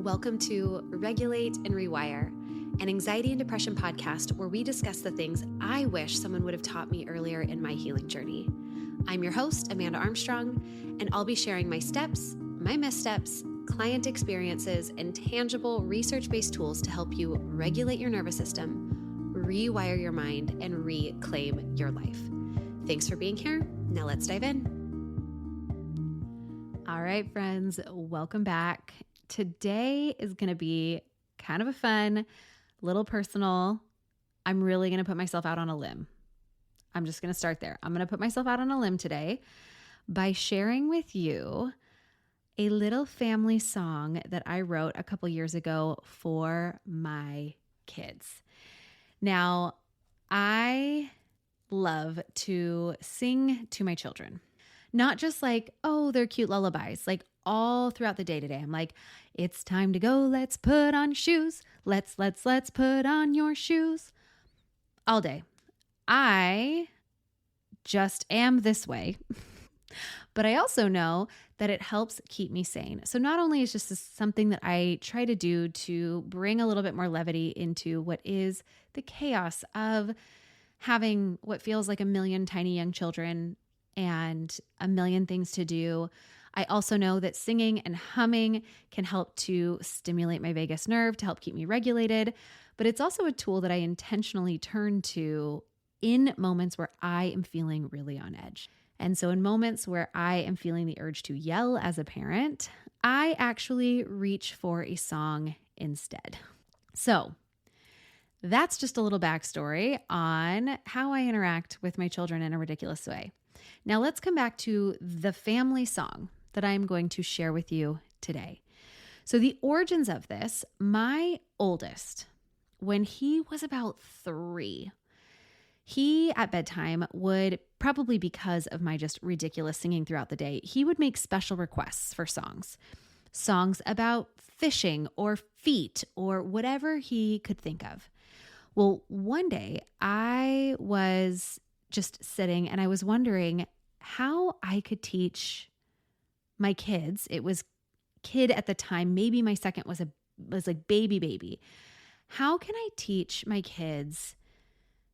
Welcome to Regulate and Rewire, an anxiety and depression podcast where we discuss the things I wish someone would have taught me earlier in my healing journey. I'm your host, Amanda Armstrong, and I'll be sharing my steps, my missteps, client experiences, and tangible research-based tools to help you regulate your nervous system, rewire your mind, and reclaim your life. Thanks for being here. Now let's dive in. All right, friends, welcome back. Today is going to be kind of a fun, little personal. I'm really going to put myself out on a limb. I'm just going to start there. I'm going to put myself out on a limb today by sharing with you a little family song that I wrote a couple years ago for my kids. Now, I love to sing to my children. Not just like, oh, they're cute lullabies, like all throughout the day today. I'm like, it's time to go. Let's put on shoes. Let's put on your shoes. All day. I just am this way. But I also know that it helps keep me sane. So not only is just something that I try to do to bring a little bit more levity into what is the chaos of having what feels like a million tiny young children and a million things to do. I also know that singing and humming can help to stimulate my vagus nerve to help keep me regulated, but it's also a tool that I intentionally turn to in moments where I am feeling really on edge. And so in moments where I am feeling the urge to yell as a parent, I actually reach for a song instead. So that's just a little backstory on how I interact with my children in a ridiculous way. Now let's come back to the family song that I'm going to share with you today. So the origins of this, my oldest, when he was about 3, he at bedtime would, probably because of my just ridiculous singing throughout the day, he would make special requests for songs about fishing or feet or whatever he could think of. Well, one day I was just sitting and I was wondering how I could teach my kids. It was kid at the time, maybe my second was like baby. How can I teach my kids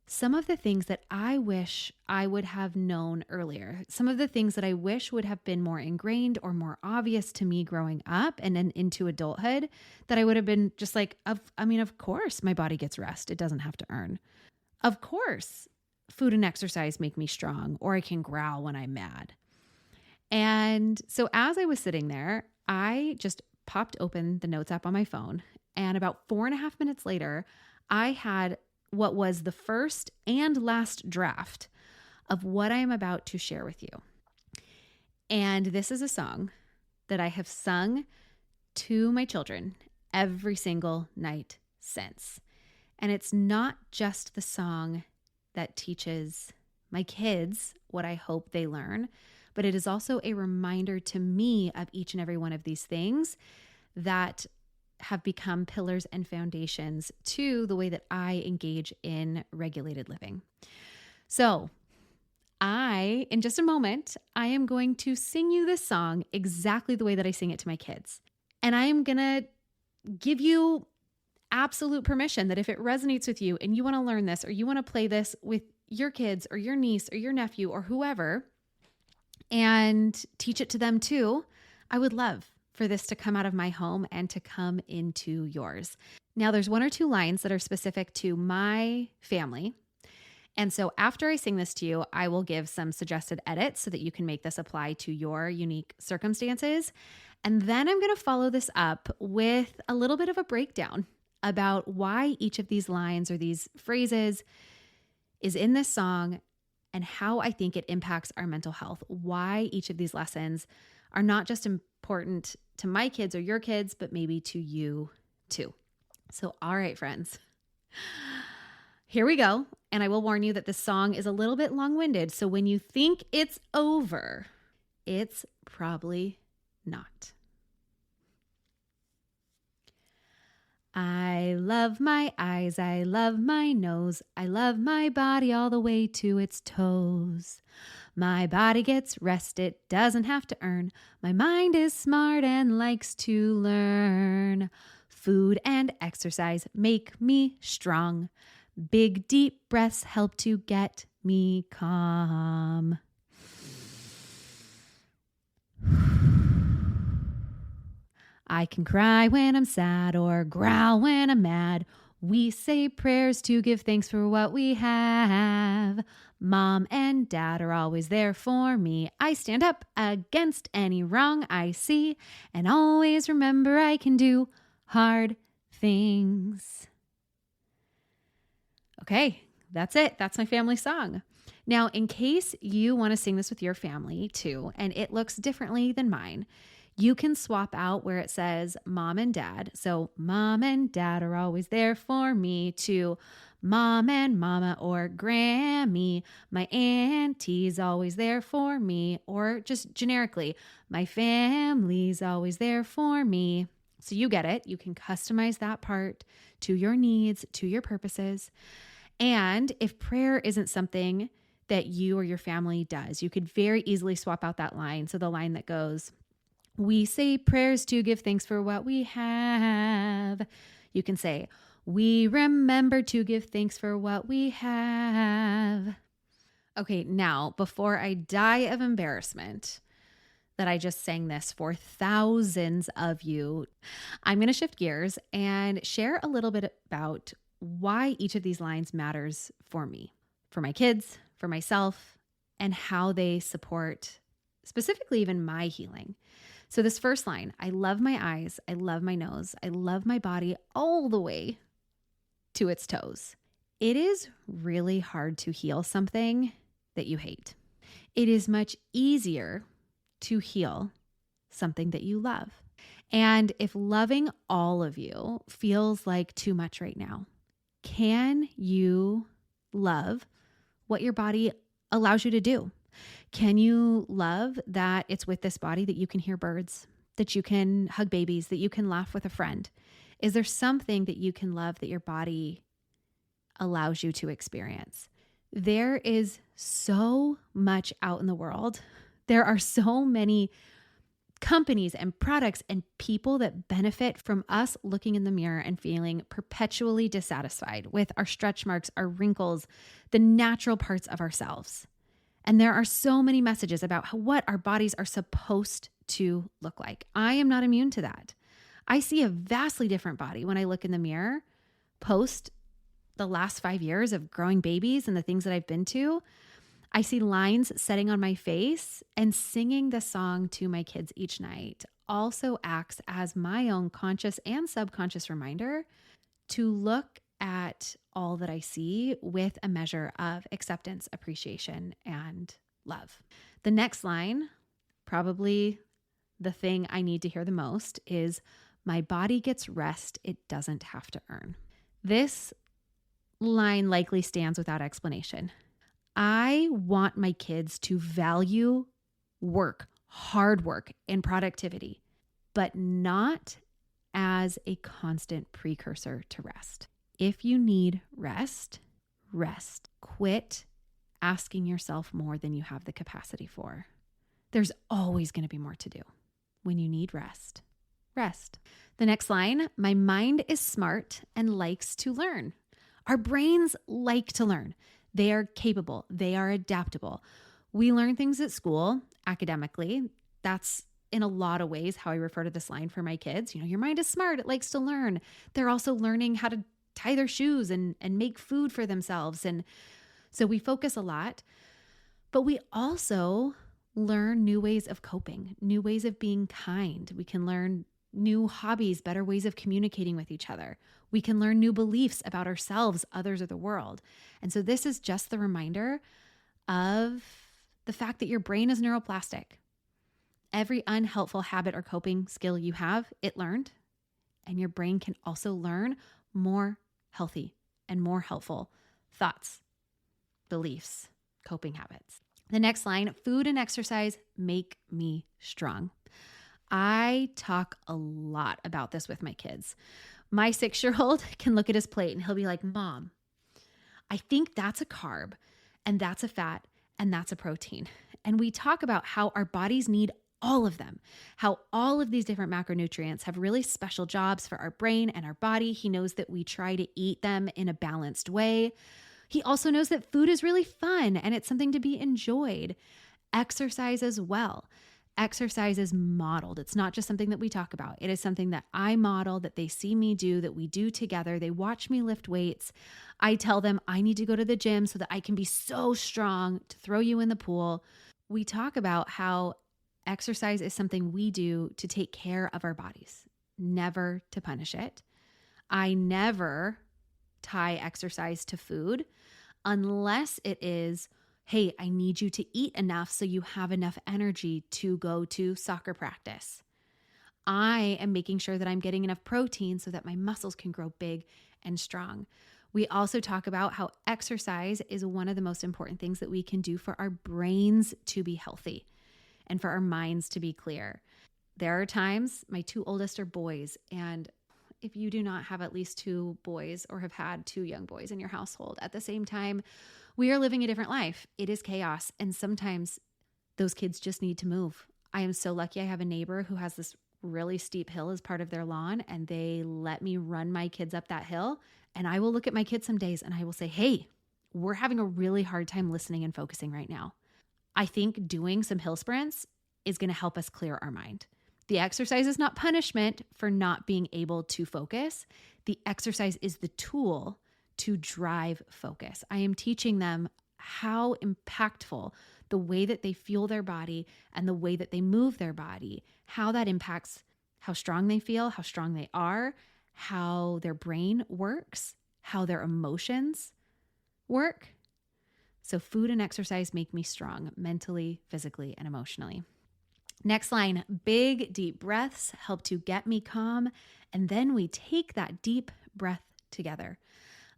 some of the things that I wish I would have known earlier? Some of the things that I wish would have been more ingrained or more obvious to me growing up and then into adulthood, that I would have been just like, of course my body gets rest. It doesn't have to earn. Of course, food and exercise make me strong, or I can growl when I'm mad. And so as I was sitting there, I just popped open the notes app on my phone. And about 4.5 minutes later, I had what was the first and last draft of what I am about to share with you. And this is a song that I have sung to my children every single night since. And it's not just the song that teaches my kids what I hope they learn, but it is also a reminder to me of each and every one of these things that have become pillars and foundations to the way that I engage in regulated living. So in just a moment, I am going to sing you this song exactly the way that I sing it to my kids. And I am going to give you absolute permission that if it resonates with you and you want to learn this, or you want to play this with your kids or your niece or your nephew or whoever, and teach it to them too, I would love for this to come out of my home and to come into yours. Now, there's 1 or 2 lines that are specific to my family. And so after I sing this to you, I will give some suggested edits so that you can make this apply to your unique circumstances. And then I'm going to follow this up with a little bit of a breakdown about why each of these lines or these phrases is in this song and how I think it impacts our mental health, why each of these lessons are not just important to my kids or your kids, but maybe to you too. So, all right, friends, here we go. And I will warn you that this song is a little bit long-winded. So when you think it's over, it's probably not. I love my eyes, I love my nose, I love my body all the way to its toes. My body gets rest, it doesn't have to earn. My mind is smart and likes to learn. Food and exercise make me strong. Big deep breaths help to get me calm. I can cry when I'm sad or growl when I'm mad. We say prayers to give thanks for what we have. Mom and dad are always there for me. I stand up against any wrong I see and always remember I can do hard things. Okay, that's it. That's my family song. Now, in case you want to sing this with your family too, and it looks differently than mine, you can swap out where it says mom and dad. So mom and dad are always there for me to mom and mama or Grammy. My auntie's always there for me, or just generically, my family's always there for me. So you get it. You can customize that part to your needs, to your purposes. And if prayer isn't something that you or your family does, you could very easily swap out that line. So the line that goes, we say prayers to give thanks for what we have. You can say, we remember to give thanks for what we have. Okay, now, before I die of embarrassment that I just sang this for thousands of you, I'm going to shift gears and share a little bit about why each of these lines matters for me, for my kids, for myself, and how they support specifically even my healing. So this first line, I love my eyes, I love my nose, I love my body all the way to its toes. It is really hard to heal something that you hate. It is much easier to heal something that you love. And if loving all of you feels like too much right now, can you love what your body allows you to do? Can you love that it's with this body that you can hear birds, that you can hug babies, that you can laugh with a friend? Is there something that you can love that your body allows you to experience? There is so much out in the world. There are so many companies and products and people that benefit from us looking in the mirror and feeling perpetually dissatisfied with our stretch marks, our wrinkles, the natural parts of ourselves. And there are so many messages about what our bodies are supposed to look like. I am not immune to that. I see a vastly different body when I look in the mirror post the last 5 years of growing babies and the things that I've been to. I see lines setting on my face, and singing the song to my kids each night also acts as my own conscious and subconscious reminder to look at all that I see with a measure of acceptance, appreciation, and love. The next line, probably the thing I need to hear the most, is my body gets rest, it doesn't have to earn. This line likely stands without explanation. I want my kids to value work, hard work, and productivity, but not as a constant precursor to rest. If you need rest, rest. Quit asking yourself more than you have the capacity for. There's always going to be more to do. When you need rest, rest. The next line, my mind is smart and likes to learn. Our brains like to learn. They are capable. They are adaptable. We learn things at school academically. That's in a lot of ways how I refer to this line for my kids. Your mind is smart. It likes to learn. They're also learning how to tie their shoes and make food for themselves. And so we focus a lot, but we also learn new ways of coping, new ways of being kind. We can learn new hobbies, better ways of communicating with each other. We can learn new beliefs about ourselves, others, or the world. And so this is just the reminder of the fact that your brain is neuroplastic. Every unhelpful habit or coping skill you have, it learned. And your brain can also learn more healthy and more helpful thoughts, beliefs, coping habits. The next line, food and exercise make me strong. I talk a lot about this with my kids. My 6-year-old can look at his plate and he'll be like, Mom, I think that's a carb and that's a fat and that's a protein. And we talk about how our bodies need all of them, how all of these different macronutrients have really special jobs for our brain and our body. He knows that we try to eat them in a balanced way. He also knows that food is really fun and it's something to be enjoyed. Exercise as well. Exercise is modeled. It's not just something that we talk about. It is something that I model, that they see me do, that we do together. They watch me lift weights. I tell them I need to go to the gym so that I can be so strong to throw you in the pool. We talk about how exercise is something we do to take care of our bodies, never to punish it. I never tie exercise to food unless it is, hey, I need you to eat enough so you have enough energy to go to soccer practice. I am making sure that I'm getting enough protein so that my muscles can grow big and strong. We also talk about how exercise is one of the most important things that we can do for our brains to be healthy and for our minds to be clear. There are times, my two oldest are boys, and if you do not have at least two boys or have had two young boys in your household at the same time, we are living a different life. It is chaos, and sometimes those kids just need to move. I am so lucky I have a neighbor who has this really steep hill as part of their lawn, and they let me run my kids up that hill. And I will look at my kids some days and I will say, hey, we're having a really hard time listening and focusing right now. I think doing some hill sprints is going to help us clear our mind. The exercise is not punishment for not being able to focus. The exercise is the tool to drive focus. I am teaching them how impactful the way that they fuel their body and the way that they move their body, how that impacts how strong they feel, how strong they are, how their brain works, how their emotions work. So food and exercise make me strong mentally, physically, and emotionally. Next line, big deep breaths help to get me calm. And then we take that deep breath together.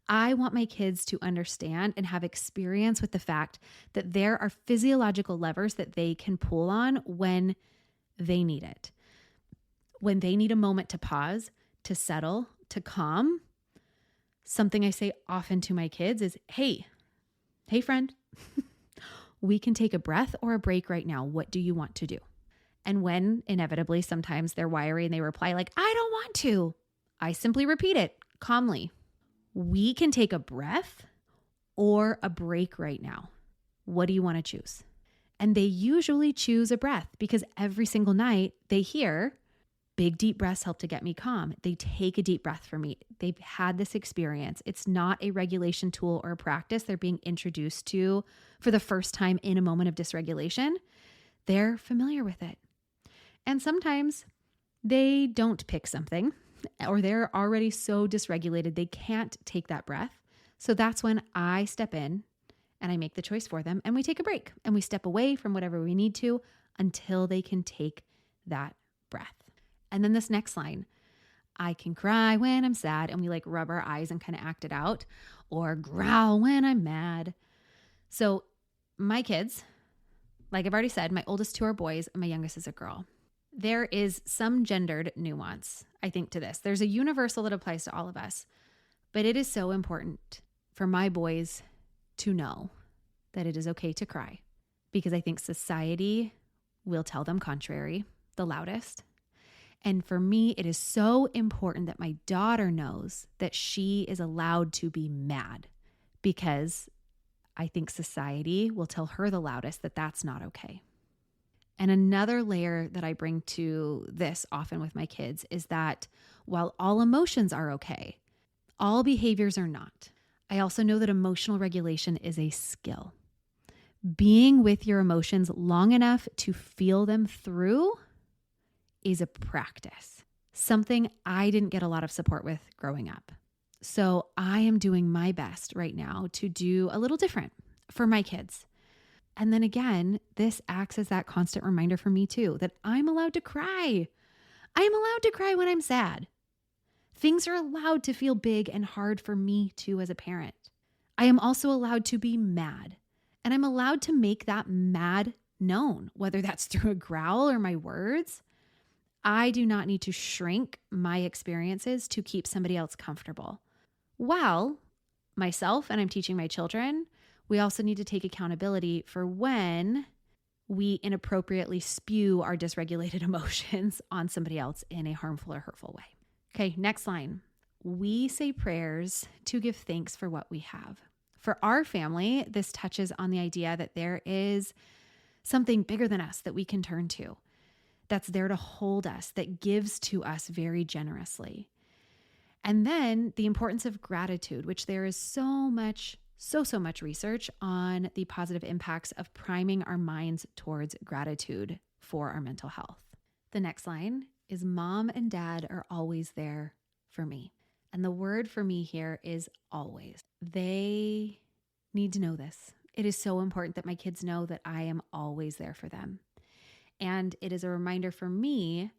I want my kids to understand and have experience with the fact that there are physiological levers that they can pull on when they need it. When they need a moment to pause, to settle, to calm. Something I say often to my kids is, hey friend, we can take a breath or a break right now. What do you want to do? And when inevitably sometimes they're wiry and they reply like, I don't want to, I simply repeat it calmly. We can take a breath or a break right now. What do you want to choose? And they usually choose a breath because every single night they hear, big deep breaths help to get me calm. They take a deep breath for me. They've had this experience. It's not a regulation tool or a practice they're being introduced to for the first time in a moment of dysregulation. They're familiar with it. And sometimes they don't pick something, or they're already so dysregulated they can't take that breath. So that's when I step in and I make the choice for them, and we take a break and we step away from whatever we need to until they can take that breath. And then this next line, I can cry when I'm sad, and we like rub our eyes and kind of act it out, or growl when I'm mad. So my kids, like I've already said, my oldest two are boys and my youngest is a girl. There is some gendered nuance, I think, to this. There's a universal that applies to all of us, but it is so important for my boys to know that it is okay to cry, because I think society will tell them contrary the loudest. And for me, it is so important that my daughter knows that she is allowed to be mad, because I think society will tell her the loudest that that's not okay. And another layer that I bring to this often with my kids is that while all emotions are okay, all behaviors are not. I also know that emotional regulation is a skill. Being with your emotions long enough to feel them through is a practice, something I didn't get a lot of support with growing up. So I am doing my best right now to do a little different for my kids. And then again, this acts as that constant reminder for me too, that I'm allowed to cry. I am allowed to cry when I'm sad. Things are allowed to feel big and hard for me too as a parent. I am also allowed to be mad, and I'm allowed to make that mad known, whether that's through a growl or my words. I do not need to shrink my experiences to keep somebody else comfortable. While myself, and I'm teaching my children, We also need to take accountability for when we inappropriately spew our dysregulated emotions on somebody else in a harmful or hurtful way. Okay, next line. We say prayers to give thanks for what we have. For our family, this touches on the idea that there is something bigger than us that we can turn to, that's there to hold us, that gives to us very generously. And then the importance of gratitude, which there is so much research on the positive impacts of priming our minds towards gratitude for our mental health. The next line is mom and dad are always there for me. And the word for me here is always. They need to know this. It is so important that my kids know that I am always there for them. And it is a reminder for me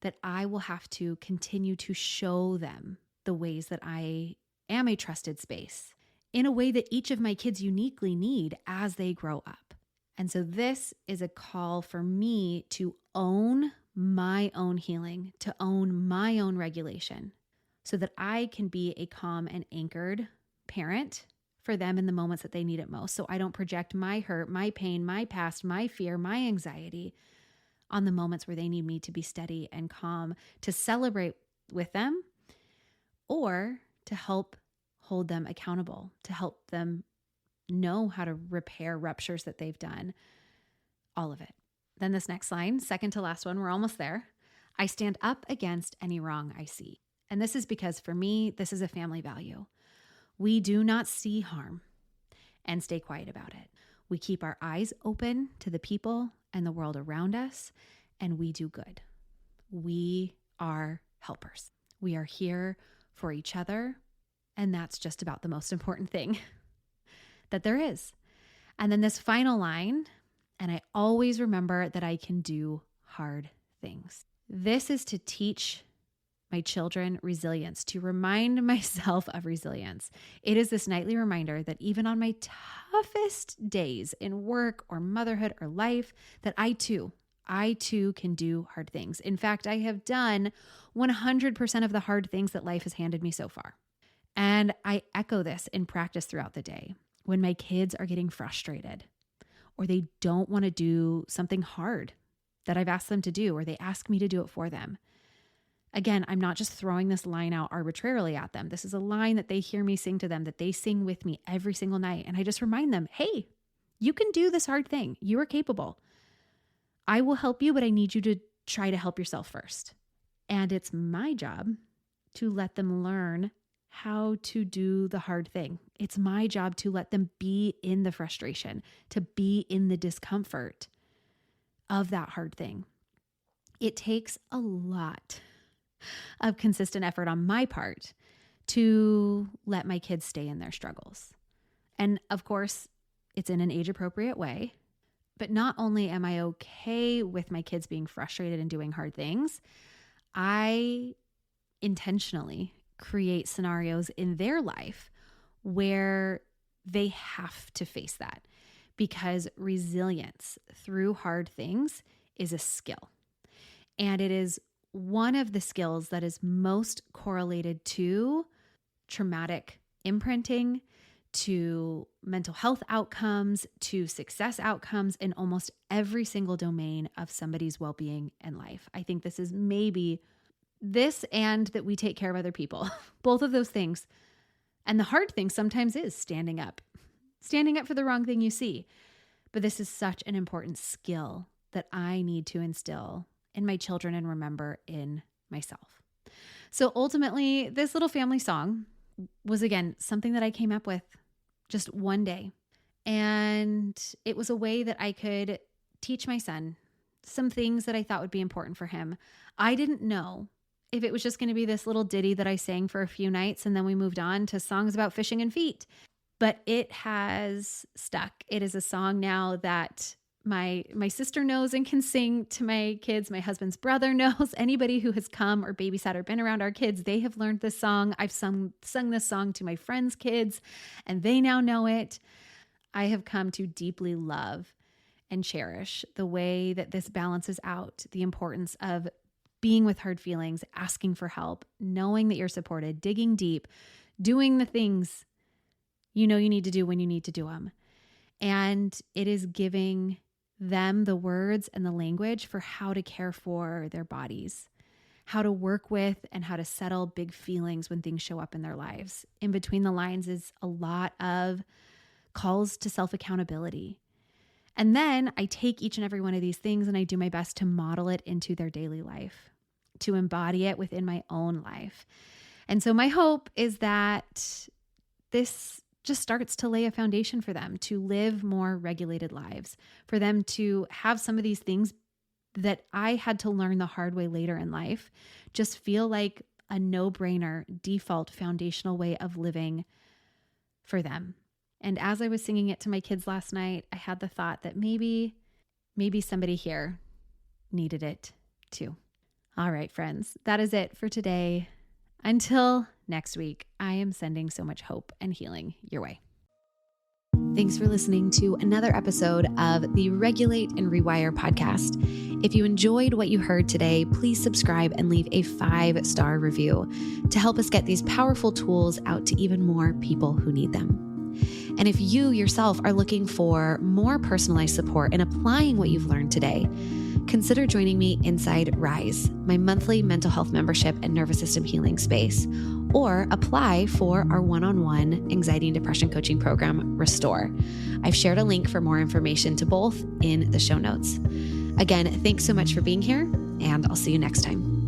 that I will have to continue to show them the ways that I am a trusted space in a way that each of my kids uniquely need as they grow up. And so this is a call for me to own my own healing, to own my own regulation, so that I can be a calm and anchored parent for them in the moments that they need it most. So I don't project my hurt, my pain, my past, my fear, my anxiety on the moments where they need me to be steady and calm, to celebrate with them, or to help hold them accountable, to help them know how to repair ruptures that they've done, all of it. Then this next line, second to last one, we're almost there. I stand up against any wrong I see. And this is because for me, this is a family value. We do not see harm and stay quiet about it. We keep our eyes open to the people and the world around us, and we do good. We are helpers. We are here for each other, and that's just about the most important thing that there is. And then this final line, and I always remember that I can do hard things. This is to teach my children resilience, to remind myself of resilience. It is this nightly reminder that even on my toughest days in work or motherhood or life, that I too can do hard things. In fact, I have done 100% of the hard things that life has handed me so far. And I echo this in practice throughout the day. When my kids are getting frustrated or they don't want to do something hard that I've asked them to do, or they ask me to do it for them. Again, I'm not just throwing this line out arbitrarily at them. This is a line that they hear me sing to them, that they sing with me every single night. And I just remind them, hey, you can do this hard thing. You are capable. I will help you, but I need you to try to help yourself first. And it's my job to let them learn how to do the hard thing. It's my job to let them be in the frustration, to be in the discomfort of that hard thing. It takes a lot of consistent effort on my part to let my kids stay in their struggles. And of course, it's in an age-appropriate way. But not only am I okay with my kids being frustrated and doing hard things, I intentionally create scenarios in their life where they have to face that, because resilience through hard things is a skill. And it is one of the skills that is most correlated to traumatic imprinting, to mental health outcomes, to success outcomes in almost every single domain of somebody's well-being and life. I think this is maybe this, and that we take care of other people, both of those things. And the hard thing sometimes is standing up for the wrong thing you see. But this is such an important skill that I need to instill in my children and remember in myself. So ultimately, this little family song was, again, something that I came up with just one day. And it was a way that I could teach my son some things that I thought would be important for him. I didn't know if it was just going to be this little ditty that I sang for a few nights and then we moved on to songs about fishing and feet. But it has stuck. It is a song now that my sister knows and can sing to my kids. My husband's brother knows. Anybody who has come or babysat or been around our kids, they have learned this song. I've sung this song to my friends' kids, and they now know it. I have come to deeply love and cherish the way that this balances out the importance of being with hard feelings, asking for help, knowing that you're supported, digging deep, doing the things you know you need to do when you need to do them. And it is giving them the words and the language for how to care for their bodies, how to work with and how to settle big feelings when things show up in their lives. In between the lines is a lot of calls to self-accountability. And then I take each and every one of these things and I do my best to model it into their daily life, to embody it within my own life. And so my hope is that this just starts to lay a foundation for them to live more regulated lives, for them to have some of these things that I had to learn the hard way later in life just feel like a no-brainer, default, foundational way of living for them. And as I was singing it to my kids last night, I had the thought that maybe somebody here needed it too. All right, friends, that is it for today. Until next week, I am sending so much hope and healing your way. Thanks for listening to another episode of the Regulate and Rewire podcast. If you enjoyed what you heard today, please subscribe and leave a 5-star review to help us get these powerful tools out to even more people who need them. And if you yourself are looking for more personalized support in applying what you've learned today, consider joining me inside Rise, my monthly mental health membership and nervous system healing space, or apply for our one-on-one anxiety and depression coaching program, Restore. I've shared a link for more information to both in the show notes. Again, thanks so much for being here, and I'll see you next time.